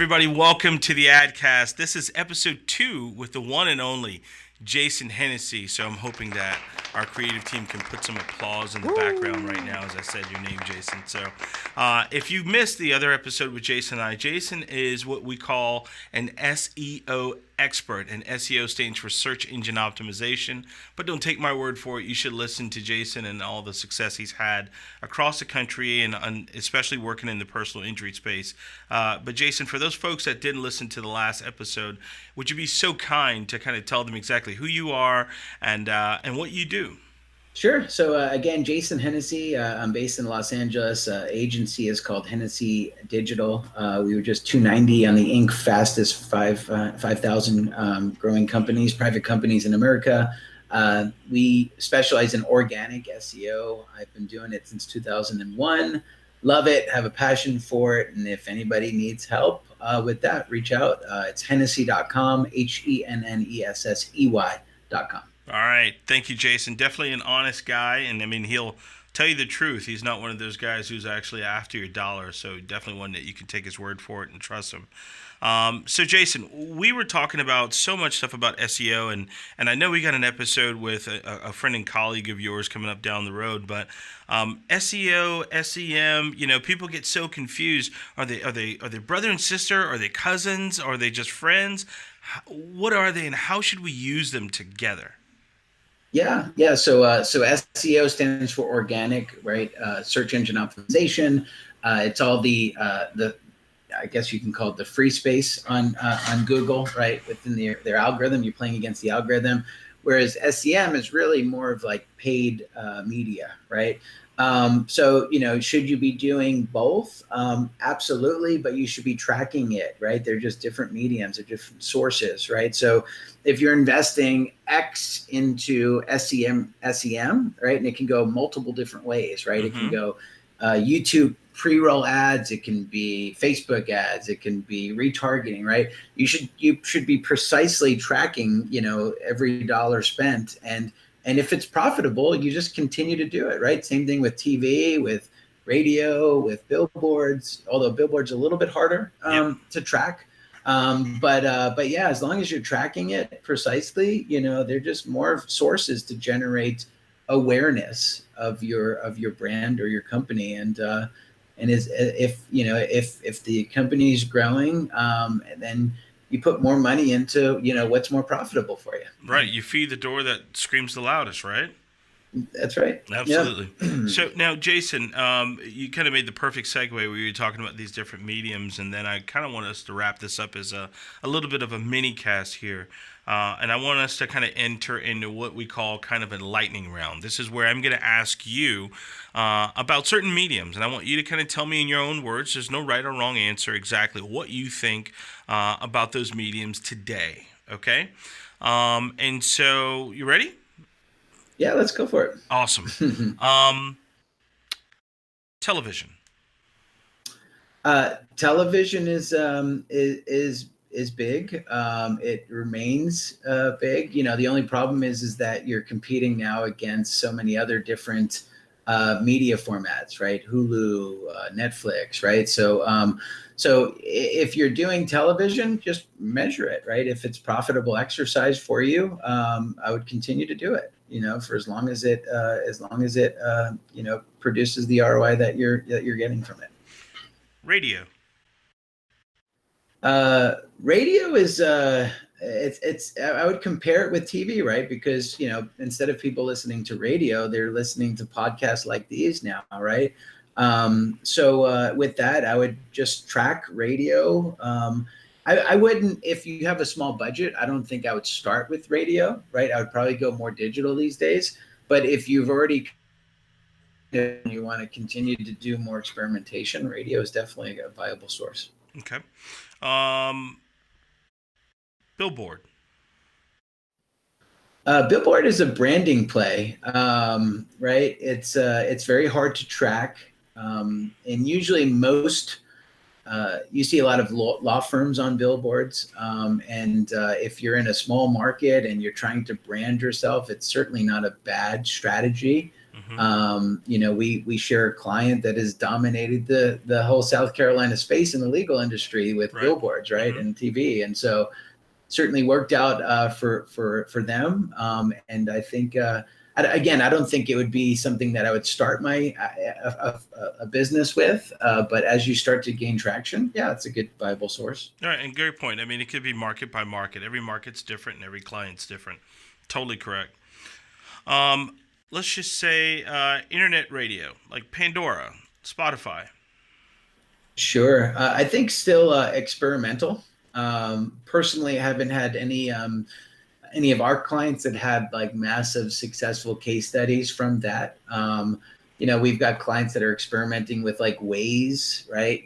everybody. Welcome to the AdCast. This is episode 2 with the one and only Jason Hennessey. So I'm hoping that our creative team can put some applause in the background right now as I said your name, Jason. So if you missed the other episode with Jason and I, Jason is what we call an SEO expert, and SEO stands for search engine optimization. But don't take my word for it. You should listen to Jason and all the success he's had across the country, and especially working in the personal injury space. But Jason, for those folks that didn't listen to the last episode, would you be so kind to kind of tell them exactly who you are and what you do? Sure. So again, Jason Hennessey. I'm based in Los Angeles. Agency is called Hennessey Digital. We were just 290 on the Inc. fastest 5,000 growing companies, private companies in America. We specialize in organic SEO. I've been doing it since 2001. Love it. Have a passion for it. And if anybody needs help with that, reach out. It's Hennessey.com, HENNESSEY.com. All right. Thank you, Jason. Definitely an honest guy. And I mean, he'll tell you the truth. He's not one of those guys who's actually after your dollar. So definitely one that you can take his word for it and trust him. So Jason, we were talking about so much stuff about SEO, and I know we got an episode with a friend and colleague of yours coming up down the road, but SEO, SEM, people get so confused. Are they brother and sister? Are they cousins? Are they just friends? What are they, and how should we use them together? Yeah. So SEO stands for organic, right? Search engine optimization. It's all the I guess you can call it the free space on Google, right? Within their algorithm, you're playing against the algorithm. Whereas SEM is really more of like paid media, right? So should you be doing both? Absolutely, but you should be tracking it, right? They're just different mediums, they're different sources, right? So if you're investing X into SEM, right, and it can go multiple different ways, right? Mm-hmm. It can go YouTube pre-roll ads, it can be Facebook ads, it can be retargeting, right? You should be precisely tracking, every dollar spent, and if it's profitable, you just continue to do it, right? Same thing with TV, with radio, with billboards, although billboards are a little bit harder to track. But yeah, as long as you're tracking it precisely, they're just more sources to generate awareness of your brand or your company. And if the company is growing, then you put more money into, what's more profitable for you. Right. You feed the door that screams the loudest, right? That's right. Absolutely. Yeah. So now, Jason, you kind of made the perfect segue where you were talking about these different mediums, and then I kind of want us to wrap this up as a little bit of a mini cast here. And I want us to kind of enter into what we call kind of a lightning round. This is where I'm going to ask you about certain mediums, and I want you to kind of tell me in your own words, there's no right or wrong answer, exactly what you think about those mediums today, okay? And so, you ready? Yeah, let's go for it. Awesome. Television. Television is big. It remains big. The only problem is that you're competing now against so many other different media formats, right? Hulu, Netflix, right? So if you're doing television, just measure it, right? If it's profitable exercise for you, I would continue to do it, for as long as it produces the ROI that you're getting from it. Radio. Radio is it's I would compare it with TV, right? Because instead of people listening to radio, they're listening to podcasts like these now, right? So with that, I would just track radio. I wouldn't, if you have a small budget, I don't think I would start with radio, right? I would probably go more digital these days. But if you've already, you want to continue to do more experimentation, radio is definitely a viable source. Okay. Billboard. Billboard is a branding play, right? It's very hard to track. And usually you see a lot of law firms on billboards. And if you're in a small market and you're trying to brand yourself, it's certainly not a bad strategy. We share a client that has dominated the whole South Carolina space in the legal industry with Billboards, right, and TV, and so certainly worked out for them. And I think again, I don't think it would be something that I would start a business with, but as you start to gain traction, yeah, it's a good viable source. All right, and great point. I mean, it could be market by market. Every market's different, and every client's different. Totally correct. Let's just say internet radio, like Pandora, Spotify. Sure. I think still experimental. Personally, I haven't had any of our clients that had like massive successful case studies from that. We've got clients that are experimenting with like Waze, right?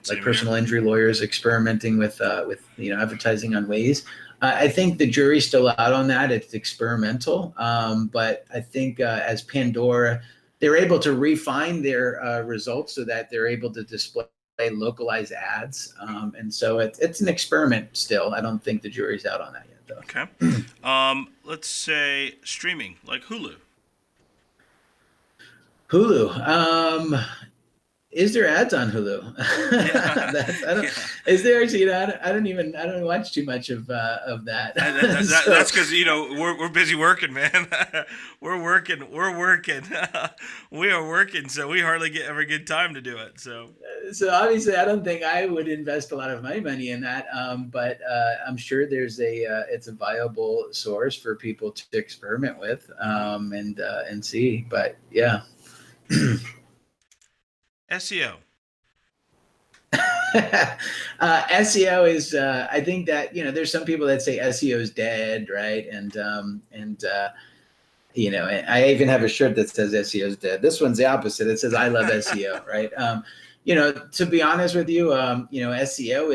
Like personal injury lawyers experimenting with advertising on Waze. I think the jury's still out on that. It's experimental. But I think as Pandora, they're able to refine their results so that they're able to display localized ads. And so it's an experiment still. I don't think the jury's out on that yet, though. Okay. Let's say streaming, like Hulu. Hulu. Is there ads on Hulu? Is there actually? I don't watch too much of that. That's because we're busy working, man. we're working. We are working, so we hardly ever get time to do it. So obviously, I don't think I would invest a lot of my money in that. But I'm sure there's it's a viable source for people to experiment with and see. But yeah. SEO. SEO is I think that there's some people that say SEO is dead, right? And I even have a shirt that says SEO is dead. This one's the opposite. It says I love SEO, right? To be honest with you, SEO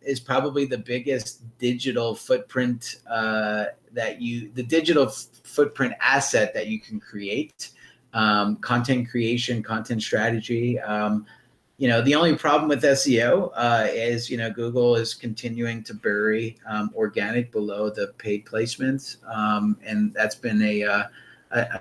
is probably the biggest digital footprint the digital footprint asset that you can create. Content creation, content strategy. The only problem with SEO is, Google is continuing to bury organic below the paid placements. And that's been a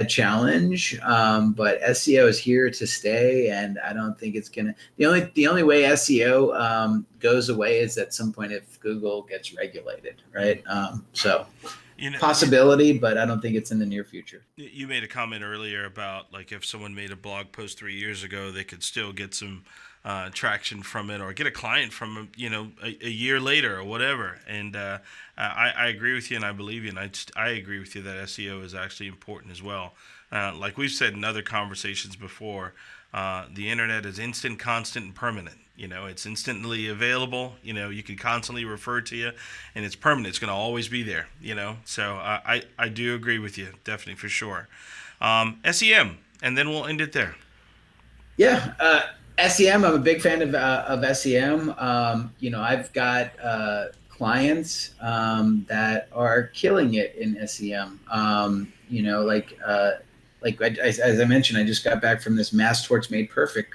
challenge. But SEO is here to stay. And I don't think it's going to, the only way SEO goes away is at some point if Google gets regulated, right? Possibility, but I don't think it's in the near future. You made a comment earlier about like if someone made a blog post 3 years ago, they could still get some traction from it or get a client from a year later or whatever. And I agree with you, and I believe you, and I agree with you that SEO is actually important as well. Like we've said in other conversations before, the internet is instant, constant, and permanent. It's instantly available. You can constantly refer to you, and it's permanent. It's going to always be there. So I do agree with you, definitely for sure. SEM, and then we'll end it there. Yeah, SEM. I'm a big fan of SEM. I've got clients that are killing it in SEM. As I mentioned, I just got back from this Mass Torts Made Perfect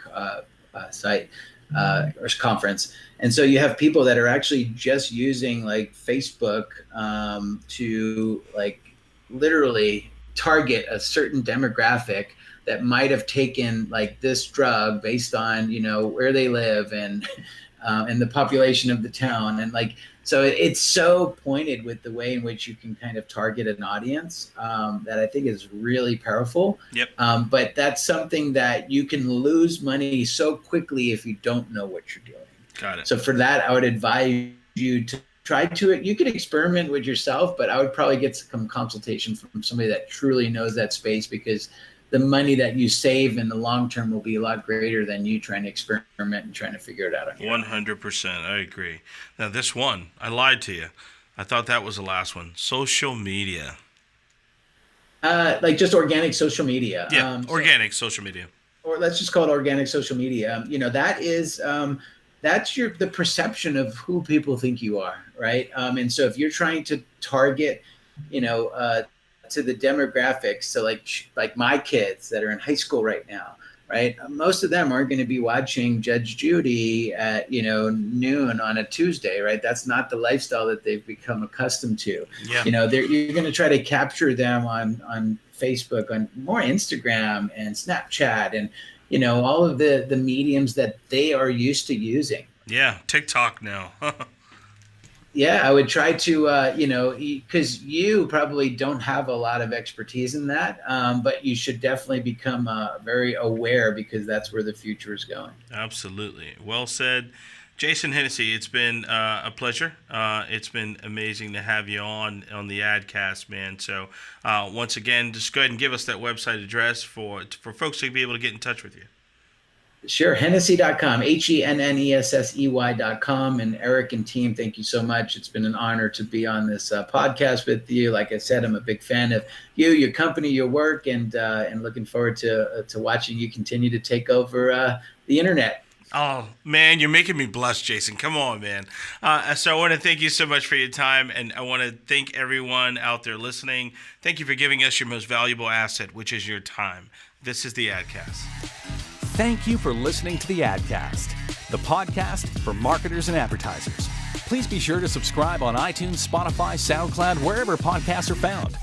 site. Or conference. And so you have people that are actually just using like Facebook to like literally target a certain demographic that might have taken like this drug based on, where they live and the population of the town. And like, so it's so pointed with the way in which you can kind of target an audience that I think is really powerful. Yep. But that's something that you can lose money so quickly if you don't know what you're doing. Got it. So for that, I would advise you to try to it. You can experiment with yourself, but I would probably get some consultation from somebody that truly knows that space, because the money that you save in the long term will be a lot greater than you trying to experiment and trying to figure it out on your own. 100%. I agree. Now, this one, I lied to you. I thought that was the last one. Social media. Like just organic social media. Yeah, organic social media. Or let's just call it organic social media. That is that's the perception of who people think you are, right? And so if you're trying to target, to the demographics, so like my kids that are in high school right now, right? Most of them aren't going to be watching Judge Judy at noon on a Tuesday, right? That's not the lifestyle that they've become accustomed to. Yeah. You're going to try to capture them on Facebook, on more Instagram and Snapchat, and all of the mediums that they are used to using. Yeah, TikTok now. Yeah, I would try to, because you probably don't have a lot of expertise in that, but you should definitely become very aware, because that's where the future is going. Absolutely. Well said. Jason Hennessey, it's been a pleasure. It's been amazing to have you on the AdCast, man. So once again, just go ahead and give us that website address for folks to be able to get in touch with you. Sure. Hennessey.com, HENNESSEY.com. And Eric and team, thank you so much. It's been an honor to be on this podcast with you. Like I said, I'm a big fan of you, your company, your work, and looking forward to watching you continue to take over the internet. Oh, man, you're making me blush, Jason. Come on, man. So I want to thank you so much for your time, and I want to thank everyone out there listening. Thank you for giving us your most valuable asset, which is your time. This is the AdCast. Thank you for listening to the AdCast, the podcast for marketers and advertisers. Please be sure to subscribe on iTunes, Spotify, SoundCloud, wherever podcasts are found.